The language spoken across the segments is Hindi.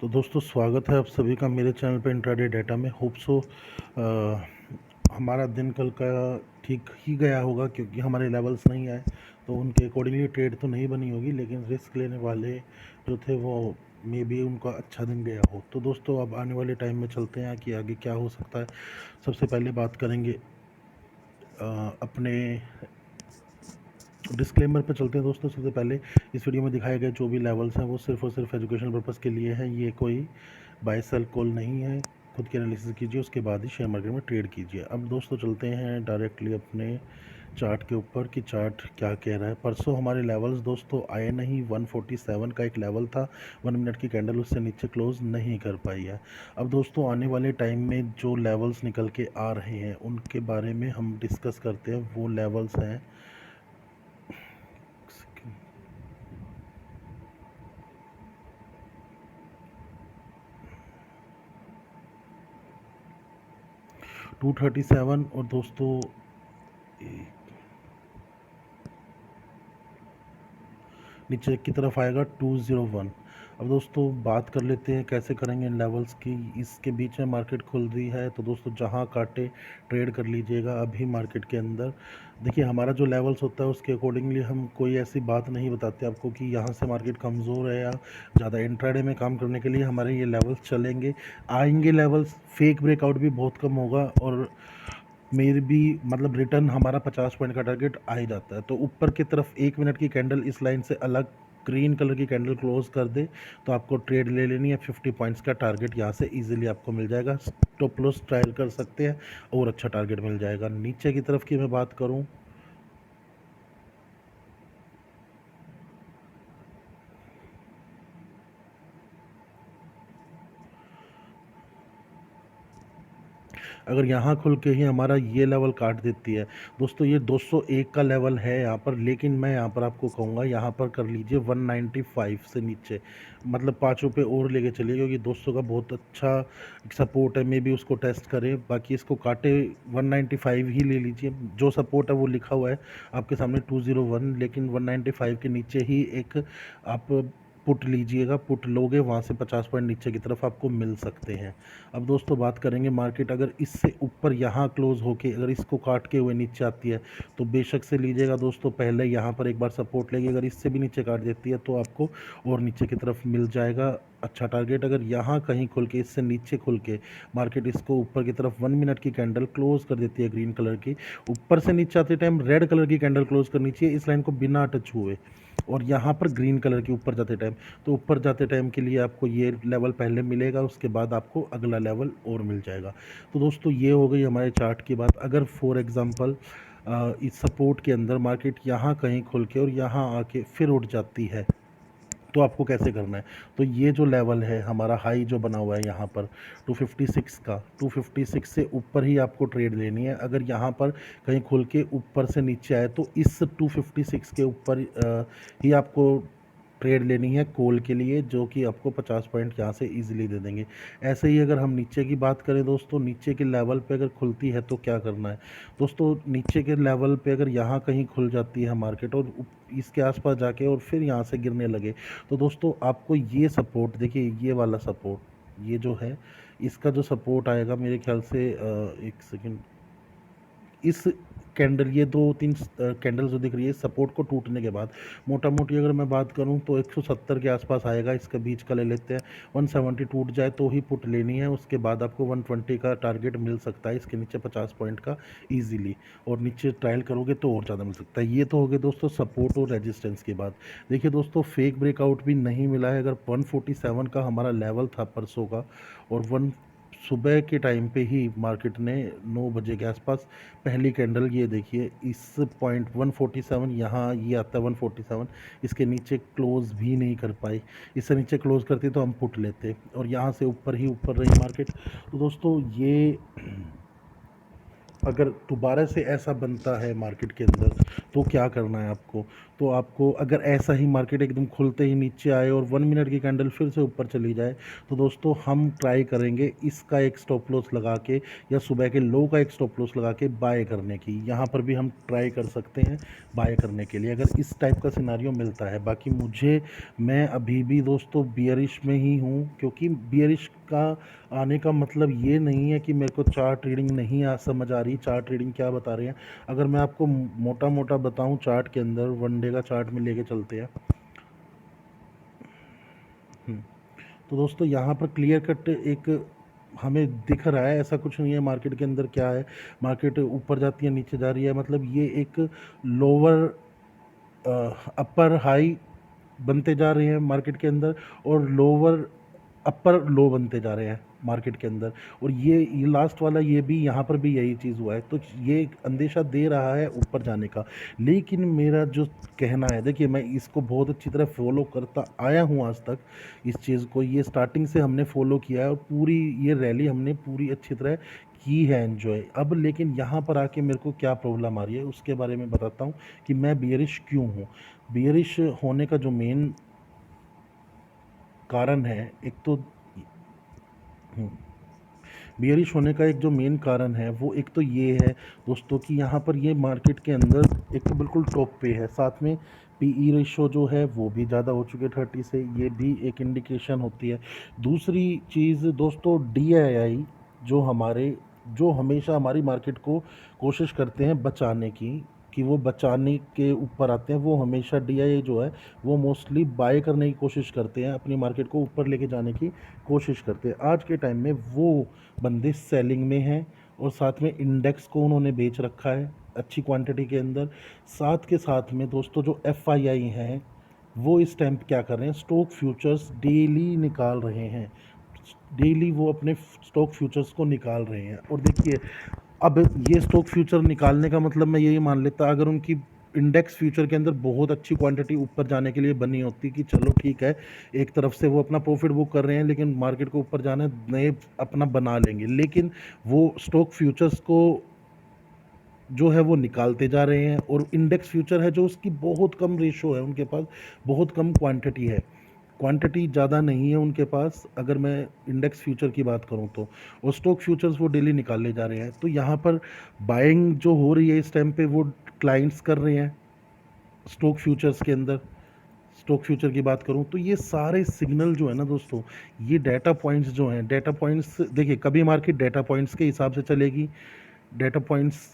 तो दोस्तों स्वागत है आप सभी का मेरे चैनल पे इंट्राडे डेटा में। होप सो हमारा दिन कल का ठीक ही गया होगा, क्योंकि हमारे लेवल्स नहीं आए तो उनके अकॉर्डिंगली ट्रेड तो नहीं बनी होगी, लेकिन रिस्क लेने वाले जो थे वो मे बी उनका अच्छा दिन गया हो। तो दोस्तों अब आने वाले टाइम में चलते हैं कि आगे क्या हो सकता है। सबसे पहले बात करेंगे अपने डिस्क्लेमर पे चलते हैं। दोस्तों सबसे पहले इस वीडियो में दिखाए गए जो भी लेवल्स हैं वो सिर्फ और सिर्फ एजुकेशन पर्पज़ के लिए हैं। ये कोई बाय सेल कॉल नहीं है। खुद की एनालिसिस कीजिए, उसके बाद ही शेयर मार्केट में ट्रेड कीजिए। अब दोस्तों चलते हैं डायरेक्टली अपने चार्ट के ऊपर कि चार्ट क्या कह रहा है। परसों हमारे लेवल्स दोस्तों आए नहीं। 147 का एक लेवल था, 1 मिनट की कैंडल उससे नीचे क्लोज नहीं कर पाई है। अब दोस्तों आने वाले टाइम में जो लेवल्स निकल के आ रहे हैं उनके बारे में हम डिस्कस करते हैं। वो लेवल्स हैं 237 और दोस्तों नीचे की तरफ आएगा 201। अब दोस्तों बात कर लेते हैं कैसे करेंगे इन लेवल्स की। इसके बीच में मार्केट खुल रही है तो दोस्तों जहां काटे ट्रेड कर लीजिएगा। अभी मार्केट के अंदर देखिए हमारा जो लेवल्स होता है उसके अकॉर्डिंगली हम कोई ऐसी बात नहीं बताते आपको कि यहाँ से मार्केट कमज़ोर है या ज़्यादा। इंट्राडे में काम करने के लिए हमारे ये लेवल्स चलेंगे आएंगे। लेवल्स फेक ब्रेकआउट भी बहुत कम होगा और मेरे भी मतलब रिटर्न हमारा 50 पॉइंट का टारगेट आ ही जाता है। तो ऊपर की तरफ 1 मिनट की कैंडल इस लाइन से अलग ग्रीन कलर की कैंडल क्लोज कर दे तो आपको ट्रेड ले लेनी है। 50 पॉइंट्स का टारगेट यहाँ से इजीली आपको मिल जाएगा। स्टॉप लॉस ट्रायल कर सकते हैं और अच्छा टारगेट मिल जाएगा। नीचे की तरफ की मैं बात करूँ, अगर यहाँ खुल के ही हमारा ये लेवल काट देती है दोस्तों, ये 201 का लेवल है यहाँ पर, लेकिन मैं यहाँ पर आपको कहूँगा यहाँ पर कर लीजिए 195 से नीचे, मतलब 5 रुपये और लेके चलिए, क्योंकि 200 का बहुत अच्छा सपोर्ट है। मे बी उसको टेस्ट करें, बाकी इसको काटे 195 ही ले लीजिए। जो सपोर्ट है वो लिखा हुआ है आपके सामने 201, लेकिन 195 के नीचे ही एक आप पुट लीजिएगा। पुट लोगे वहाँ से 50 पॉइंट नीचे की तरफ आपको मिल सकते हैं। अब दोस्तों बात करेंगे मार्केट अगर इससे ऊपर यहाँ क्लोज होके अगर इसको काट के हुए नीचे आती है तो बेशक से लीजिएगा दोस्तों। पहले यहाँ पर एक बार सपोर्ट लेगी, अगर इससे भी नीचे काट देती है तो आपको और नीचे की तरफ मिल जाएगा अच्छा टारगेट। अगर यहाँ कहीं खुल के इससे नीचे खुल के मार्केट इसको ऊपर की तरफ 1 मिनट की कैंडल क्लोज कर देती है ग्रीन कलर की, ऊपर से नीचे आते टाइम रेड कलर की कैंडल क्लोज करनी चाहिए इस लाइन को बिना टच हुए, और यहाँ पर ग्रीन कलर के ऊपर जाते टाइम। तो ऊपर जाते टाइम के लिए आपको ये लेवल पहले मिलेगा, उसके बाद आपको अगला लेवल और मिल जाएगा। तो दोस्तों ये हो गई हमारे चार्ट की बात। अगर फॉर एग्जांपल इस सपोर्ट के अंदर मार्केट यहाँ कहीं खुल के और यहाँ आके फिर उठ जाती है तो आपको कैसे करना है। तो ये जो लेवल है हमारा हाई जो बना हुआ है यहाँ पर 256 का, 256 से ऊपर ही आपको ट्रेड लेनी है। अगर यहाँ पर कहीं खुल के ऊपर से नीचे आए तो इस 256 के ऊपर ही आपको ट्रेड लेनी है कॉल के लिए, जो कि आपको 50 पॉइंट यहाँ से इजीली दे देंगे। ऐसे ही अगर हम नीचे की बात करें दोस्तों, नीचे के लेवल पे अगर खुलती है तो क्या करना है दोस्तों। नीचे के लेवल पे अगर यहाँ कहीं खुल जाती है मार्केट और इसके आसपास जाके और फिर यहाँ से गिरने लगे तो दोस्तों आपको ये सपोर्ट देखिए, ये वाला सपोर्ट ये जो है इसका जो सपोर्ट आएगा मेरे ख्याल से एक सेकेंड, इस कैंडल ये 2-3 कैंडल जो दिख रही है सपोर्ट को टूटने के बाद मोटा मोटी अगर मैं बात करूं तो 170 के आसपास आएगा। इसका बीच का ले लेते हैं, 170 टूट जाए तो ही पुट लेनी है। उसके बाद आपको 120 का टारगेट मिल सकता है, इसके नीचे 50 पॉइंट का इजीली, और नीचे ट्रायल करोगे तो और ज़्यादा मिल सकता है। ये तो हो गए दोस्तों सपोर्ट और रेजिस्टेंस की बात। देखिए दोस्तों फेक ब्रेकआउट भी नहीं मिला है। अगर 147 का हमारा लेवल था परसों का और सुबह के टाइम पे ही मार्केट ने 9 बजे के आसपास पहली कैंडल, ये देखिए इस पॉइंट 147 यहाँ ये आता है 147, इसके नीचे क्लोज भी नहीं कर पाई। इससे नीचे क्लोज करती तो हम पुट लेते और यहाँ से ऊपर ही ऊपर रही मार्केट। तो दोस्तों ये अगर दोबारा से ऐसा बनता है मार्केट के अंदर तो क्या करना है आपको। तो आपको अगर ऐसा ही मार्केट एकदम खुलते ही नीचे आए और 1 मिनट की कैंडल फिर से ऊपर चली जाए, तो दोस्तों हम ट्राई करेंगे इसका एक स्टॉप लॉस लगा के या सुबह के लो का एक स्टॉप लॉस लगा के बाय करने की। यहाँ पर भी हम ट्राई कर सकते हैं बाय करने के लिए अगर इस टाइप का सिनारियो मिलता है। बाकी मैं अभी भी दोस्तों बियरिश में ही हूँ, क्योंकि बियरिश का आने का मतलब ये नहीं है कि मेरे को चार्ट रीडिंग नहीं समझ आ रही, चार्ट रीडिंग क्या बता रही है। अगर मैं आपको मोटा मोटा बताऊं चार्ट के अंदर, वन डे का चार्ट में लेके चलते हैं। तो दोस्तों यहाँ पर क्लियर कट एक हमें दिख रहा है, ऐसा कुछ नहीं है मार्केट के अंदर क्या है, मार्केट ऊपर जाती है नीचे जा रही है, मतलब ये एक लोअर अपर हाई बनते जा रहे हैं मार्केट के अंदर, और लोअर अपर लो बनते जा रहे हैं मार्केट के अंदर। और ये लास्ट वाला ये भी यहाँ पर भी यही चीज़ हुआ है, तो ये एक अंदेशा दे रहा है ऊपर जाने का। लेकिन मेरा जो कहना है, देखिए मैं इसको बहुत अच्छी तरह फॉलो करता आया हूँ आज तक, इस चीज़ को ये स्टार्टिंग से हमने फॉलो किया है और पूरी ये रैली हमने पूरी अच्छी तरह की है एंजॉय। अब लेकिन यहाँ पर आके मेरे को क्या प्रॉब्लम आ रही है उसके बारे में बताता हूँ कि मैं बियरिश क्यों हूँ। बियरिश होने का जो मेन कारण है, एक तो बियरिश होने का एक जो मेन कारण है वो एक तो ये है दोस्तों कि यहाँ पर ये मार्केट के अंदर एक तो बिल्कुल टॉप पे है, साथ में पीई रेशो जो है वो भी ज़्यादा हो चुके 30 से, ये भी एक इंडिकेशन होती है। दूसरी चीज़ दोस्तों DII जो हमेशा हमारी मार्केट को कोशिश करते हैं बचाने की, कि वो बचाने के ऊपर आते हैं, वो हमेशा DII जो है वो मोस्टली बाय करने की कोशिश करते हैं, अपनी मार्केट को ऊपर लेके जाने की कोशिश करते हैं। आज के टाइम में वो बंदे सेलिंग में हैं और साथ में इंडेक्स को उन्होंने बेच रखा है अच्छी क्वांटिटी के अंदर। साथ के साथ में दोस्तों जो FII हैं वो इस टाइम क्या कर रहे हैं, स्टॉक फ्यूचर्स डेली निकाल रहे हैं, डेली वो अपने स्टॉक फ्यूचर्स को निकाल रहे हैं। और देखिए अब ये स्टॉक फ्यूचर निकालने का मतलब मैं यही मान लेता, अगर उनकी इंडेक्स फ्यूचर के अंदर बहुत अच्छी क्वांटिटी ऊपर जाने के लिए बनी होती कि चलो ठीक है, एक तरफ से वो अपना प्रॉफिट बुक कर रहे हैं लेकिन मार्केट को ऊपर जाना नए अपना बना लेंगे, लेकिन वो स्टॉक फ्यूचर्स को जो है वो निकालते जा रहे हैं। और इंडेक्स फ्यूचर है जो उसकी बहुत कम रेशो है उनके पास, बहुत कम क्वांटिटी है, क्वांटिटी ज़्यादा नहीं है उनके पास अगर मैं इंडेक्स फ्यूचर की बात करूं तो। और स्टॉक फ्यूचर्स वो डेली निकाले जा रहे हैं, तो यहाँ पर बाइंग जो हो रही है इस टाइम पे वो क्लाइंट्स कर रहे हैं स्टॉक फ्यूचर्स के अंदर। स्टॉक फ्यूचर की बात करूं तो ये सारे सिग्नल जो है ना दोस्तों, ये डाटा पॉइंट्स जो हैं, डाटा पॉइंट्स देखिए कभी मार्केट डाटा पॉइंट्स के हिसाब से चलेगी, डाटा पॉइंट्स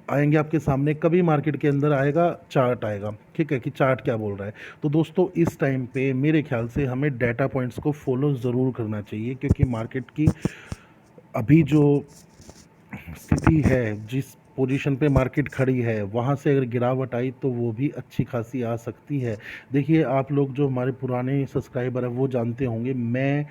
आएंगे आपके सामने, कभी मार्केट के अंदर आएगा चार्ट आएगा, ठीक है कि चार्ट क्या बोल रहा है। तो दोस्तों इस टाइम पे मेरे ख्याल से हमें डाटा पॉइंट्स को फॉलो ज़रूर करना चाहिए, क्योंकि मार्केट की अभी जो स्थिति है, जिस पोजीशन पे मार्केट खड़ी है, वहाँ से अगर गिरावट आई तो वो भी अच्छी खासी आ सकती है। देखिए आप लोग जो हमारे पुराने सब्सक्राइबर हैं वो जानते होंगे, मैं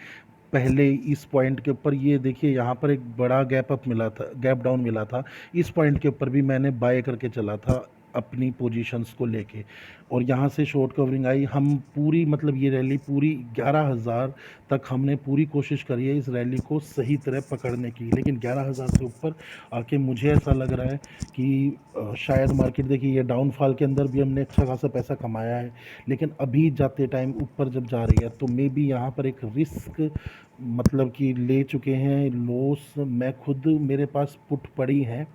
पहले इस पॉइंट के ऊपर ये देखिए यहाँ पर एक बड़ा गैप अप मिला था, गैप डाउन मिला था, इस पॉइंट के ऊपर भी मैंने बाय करके चला था अपनी पोजीशंस को लेके, और यहाँ से शॉर्ट कवरिंग आई। हम पूरी मतलब ये रैली पूरी 11,000 तक हमने पूरी कोशिश करी है इस रैली को सही तरह पकड़ने की, लेकिन 11,000 से ऊपर आके मुझे ऐसा लग रहा है कि शायद मार्केट, देखिए ये डाउनफॉल के अंदर भी हमने अच्छा खासा पैसा कमाया है, लेकिन अभी जाते टाइम ऊपर जब जा रही है तो मे बी यहाँ पर एक रिस्क मतलब कि ले चुके हैं लॉस। मैं खुद मेरे पास पुट पड़ी हैं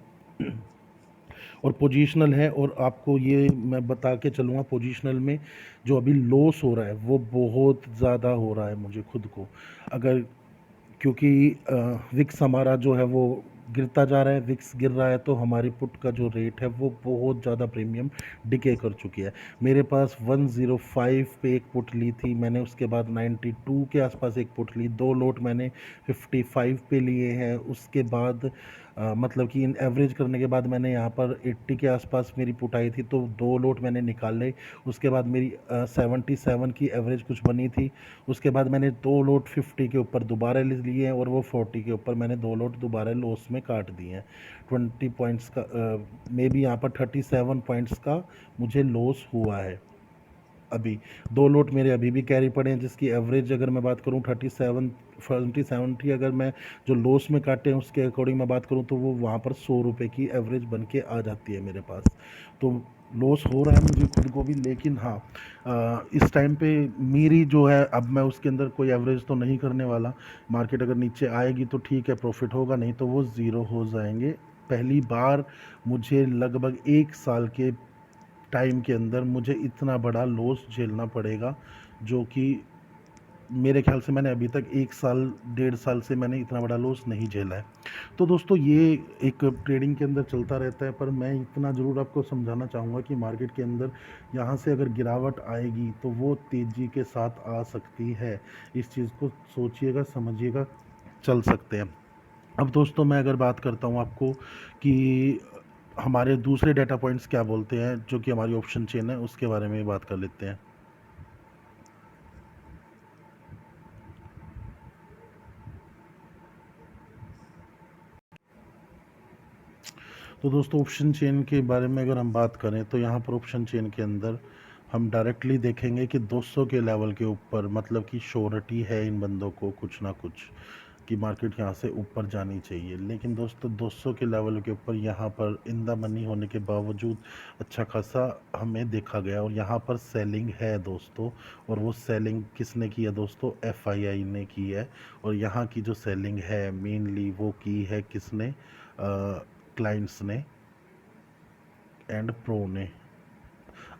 और पोजीशनल है, और आपको ये मैं बता के चलूँगा पोजीशनल में जो अभी लॉस हो रहा है वो बहुत ज़्यादा हो रहा है मुझे खुद को, अगर क्योंकि विक्स हमारा जो है वो गिरता जा रहा है, विक्स गिर रहा है तो हमारी पुट का जो रेट है वो बहुत ज़्यादा प्रीमियम डिके कर चुकी है। मेरे पास 105 पे एक पुट ली थी मैंने, उसके बाद 92 के आसपास एक पुट ली, दो लोट मैंने 55 पे लिए हैं, उसके बाद मतलब कि इन एवरेज करने के बाद मैंने यहाँ पर 80 के आसपास मेरी पुट आई थी, तो दो लोट मैंने निकाले। उसके बाद मेरी 77 की एवरेज कुछ बनी थी, उसके बाद मैंने दो लोट 50 के ऊपर दोबारा लिए हैं और वो 40 के ऊपर मैंने दो लोट दोबारा लॉस में काट दिए हैं। 20 पॉइंट्स का मे बी यहाँ पर 37 पॉइंट्स का मुझे लॉस हुआ है। अभी दो लोट मेरे अभी भी कैरी पड़े हैं, जिसकी एवरेज अगर मैं बात करूं 70 अगर मैं जो लॉस में काटे हैं उसके अकॉर्डिंग मैं बात करूं तो वो वहाँ पर 100 रुपये की एवरेज बन के आ जाती है मेरे पास। तो लॉस हो रहा है मुझे खुद को भी, लेकिन हाँ, इस टाइम पे मेरी जो है, अब मैं उसके अंदर कोई एवरेज तो नहीं करने वाला। मार्केट अगर नीचे आएगी तो ठीक है, प्रॉफिट होगा, नहीं तो वो ज़ीरो हो जाएंगे। पहली बार मुझे लगभग 1 साल के टाइम के अंदर मुझे इतना बड़ा लॉस झेलना पड़ेगा, जो कि मेरे ख्याल से मैंने अभी तक 1 साल 1.5 साल से मैंने इतना बड़ा लॉस नहीं झेला है। तो दोस्तों ये एक ट्रेडिंग के अंदर चलता रहता है, पर मैं इतना ज़रूर आपको समझाना चाहूँगा कि मार्केट के अंदर यहाँ से अगर गिरावट आएगी तो वो तेज़ी के साथ आ सकती है। इस चीज़ को सोचिएगा, समझिएगा, चल सकते हैं। अब दोस्तों मैं अगर बात करता हूँ आपको कि हमारे दूसरे डेटा पॉइंट्स क्या बोलते हैं, जो कि हमारी ऑप्शन चेन है, उसके बारे में बात कर लेते हैं। तो दोस्तों ऑप्शन चेन के बारे में अगर हम बात करें तो यहाँ पर ऑप्शन चेन के अंदर हम डायरेक्टली देखेंगे कि 200 के लेवल के ऊपर, मतलब कि श्योरिटी है इन बंदों को कुछ ना कुछ कि मार्केट यहाँ से ऊपर जानी चाहिए। लेकिन दोस्तों 200 के लेवल के ऊपर यहाँ पर इन द मनी होने के बावजूद अच्छा खासा हमें देखा गया, और यहाँ पर सेलिंग है दोस्तों। और वो सेलिंग किसने की है दोस्तों? एफआईआई ने की है। और यहाँ की जो सेलिंग है मेनली वो की है किसने? क्लाइंट्स ने एंड प्रो ने।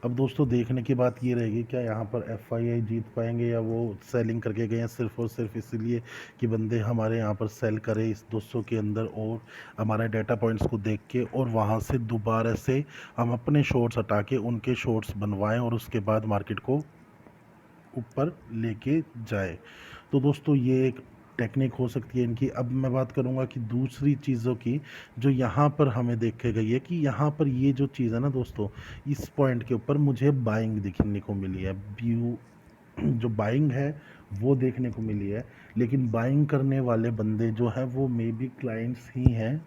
अब दोस्तों देखने की बात ये रहेगी, क्या यहाँ पर एफआईआई जीत पाएंगे, या वो सेलिंग करके गए हैं सिर्फ और सिर्फ इसीलिए कि बंदे हमारे यहाँ पर सेल करें इस 200 के अंदर, और हमारे डाटा पॉइंट्स को देख के, और वहाँ से दोबारा से हम अपने शॉर्ट्स हटा के उनके शॉर्ट्स बनवाएं और उसके बाद मार्केट को ऊपर लेके जाए। तो दोस्तों ये एक टेक्निक हो सकती है इनकी। अब मैं बात करूंगा कि दूसरी चीज़ों की जो यहाँ पर हमें देखे गई है, कि यहाँ पर ये जो चीज़ है ना दोस्तों, इस पॉइंट के ऊपर मुझे बाइंग दिखने को मिली है। व्यू जो बाइंग है वो देखने को मिली है, लेकिन बाइंग करने वाले बंदे जो हैं वो मे बी क्लाइंट्स ही हैं,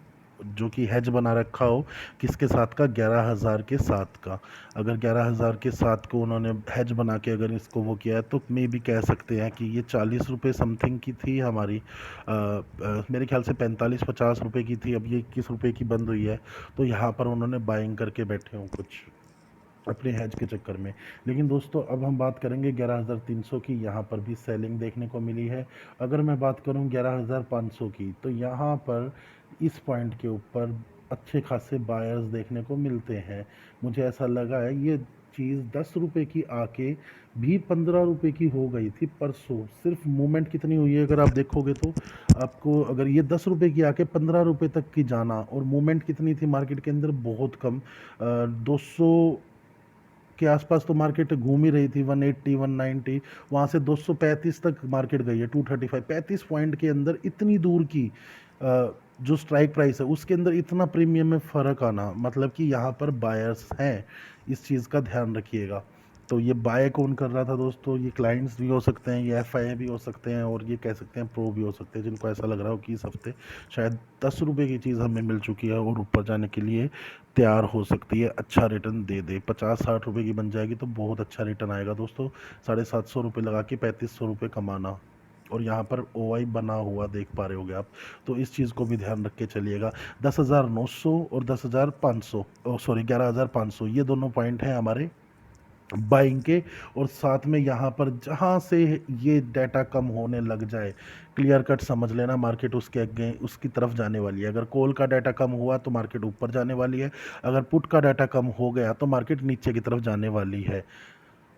जो कि हैज बना रखा हो किसके साथ का? 11,000 के साथ का। अगर 11,000 के साथ को उन्होंने हैज बना के अगर इसको वो किया है, तो मे भी कह सकते हैं कि ये 40 रुपये समथिंग की थी हमारी, मेरे ख्याल से 45-50 रुपये की थी, अब ये 21 रुपये की बंद हुई है। तो यहाँ पर उन्होंने बाइंग करके बैठे हों कुछ अपने हैज के चक्कर में। लेकिन दोस्तों अब हम बात करेंगे 11,300 की, यहाँ पर भी सेलिंग देखने को मिली है। अगर मैं बात करूँ 11,500 की, तो यहाँ पर इस पॉइंट के ऊपर अच्छे खासे बायर्स देखने को मिलते हैं। मुझे ऐसा लगा है ये चीज़ 10 रुपये की आके भी 15 रुपये की हो गई थी परसों। सिर्फ मूवमेंट कितनी हुई है अगर आप देखोगे तो आपको, अगर ये 10 रुपये की आके 15 रुपये तक की जाना, और मूवमेंट कितनी थी मार्केट के अंदर? बहुत कम, 200 के आसपास तो मार्केट घूम ही रही थी, 180 190, वहाँ से 235 तक मार्केट गई है, 235 35 पॉइंट के अंदर इतनी दूर की जो स्ट्राइक प्राइस है उसके अंदर इतना प्रीमियम में फ़र्क आना, मतलब कि यहाँ पर बायर्स हैं। इस चीज़ का ध्यान रखिएगा। तो ये बाय कौन कर रहा था दोस्तों? ये क्लाइंट्स भी हो सकते हैं, ये एफ आई भी हो सकते हैं, और ये कह सकते हैं प्रो भी हो सकते हैं, जिनको ऐसा लग रहा हो कि इस हफ्ते शायद 10 रुपये की चीज़ हमें मिल चुकी है और ऊपर जाने के लिए तैयार हो सकती है, अच्छा रिटर्न दे दे। 50-60 रुपये की बन जाएगी तो बहुत अच्छा रिटर्न आएगा दोस्तों। 750 रुपये लगा के 3500 रुपये कमाना, और यहाँ पर ओ आई बना हुआ देख पा रहे होगे आप। तो इस चीज़ को भी ध्यान रख के चलिएगा। 10,900 और 10,500, सॉरी 11,500, ये दोनों पॉइंट हैं हमारे बाइंग के। और साथ में यहाँ पर जहाँ से ये डाटा कम होने लग जाए, क्लियर कट समझ लेना मार्केट उसके आगे उसकी तरफ जाने वाली है। अगर कॉल का डाटा कम हुआ तो मार्केट ऊपर जाने वाली है, अगर पुट का डाटा कम हो गया तो मार्केट नीचे की तरफ जाने वाली है।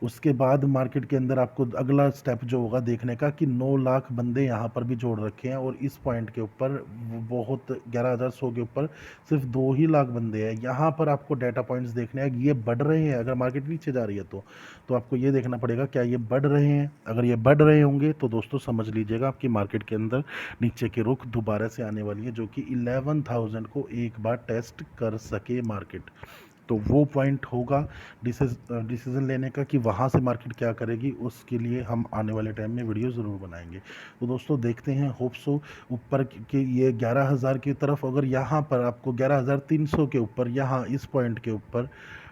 उसके बाद मार्केट के अंदर आपको अगला स्टेप जो होगा देखने का, कि 9 लाख बंदे यहाँ पर भी जोड़ रखे हैं, और इस पॉइंट के ऊपर बहुत 11,100 के ऊपर सिर्फ 2 ही लाख बंदे हैं। यहाँ पर आपको डाटा पॉइंट्स देखने हैं, ये बढ़ रहे हैं। अगर मार्केट नीचे जा रही है तो आपको ये देखना पड़ेगा क्या ये बढ़ रहे हैं। अगर ये बढ़ रहे होंगे तो दोस्तों समझ लीजिएगा आपकी मार्केट के अंदर नीचे की रुख दोबारा से आने वाली है, जो कि 11,000 को एक बार टेस्ट कर सके मार्केट। तो वो पॉइंट होगा डिसीजन लेने का कि वहाँ से मार्केट क्या करेगी। उसके लिए हम आने वाले टाइम में वीडियो ज़रूर बनाएंगे। तो दोस्तों देखते हैं, होप सो ऊपर के ये 11,000 की तरफ, अगर यहाँ पर आपको 11,300 के ऊपर, यहाँ इस पॉइंट के ऊपर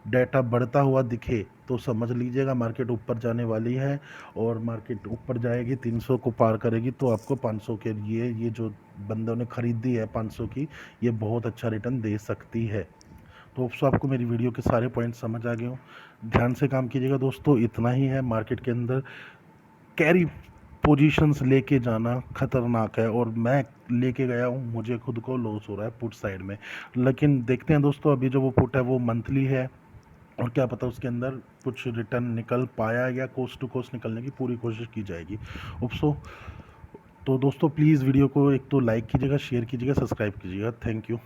डाटा बढ़ता हुआ दिखे तो समझ लीजिएगा मार्केट ऊपर जाने वाली है। और मार्केट ऊपर जाएगी, 300 को पार करेगी, तो आपको 500 के लिए ये जो बंदों ने खरीदी है 500 की, ये बहुत अच्छा रिटर्न दे सकती है। तो दोस्तों आपको मेरी वीडियो के सारे पॉइंट समझ आ गए हों। ध्यान से काम कीजिएगा दोस्तों, इतना ही है। मार्केट के अंदर कैरी पोजीशंस लेके जाना खतरनाक है, और मैं लेके गया हूँ, मुझे खुद को लॉस हो रहा है पुट साइड में। लेकिन देखते हैं दोस्तों, अभी जो वो पुट है वो मंथली है, और क्या पता उसके अंदर कुछ रिटर्न निकल पाया, या कोस्ट टू कोस्ट निकलने की पूरी कोशिश की जाएगी। उपसो तो दोस्तों प्लीज़ वीडियो को एक तो लाइक कीजिएगा, शेयर कीजिएगा, सब्सक्राइब कीजिएगा। Thank you.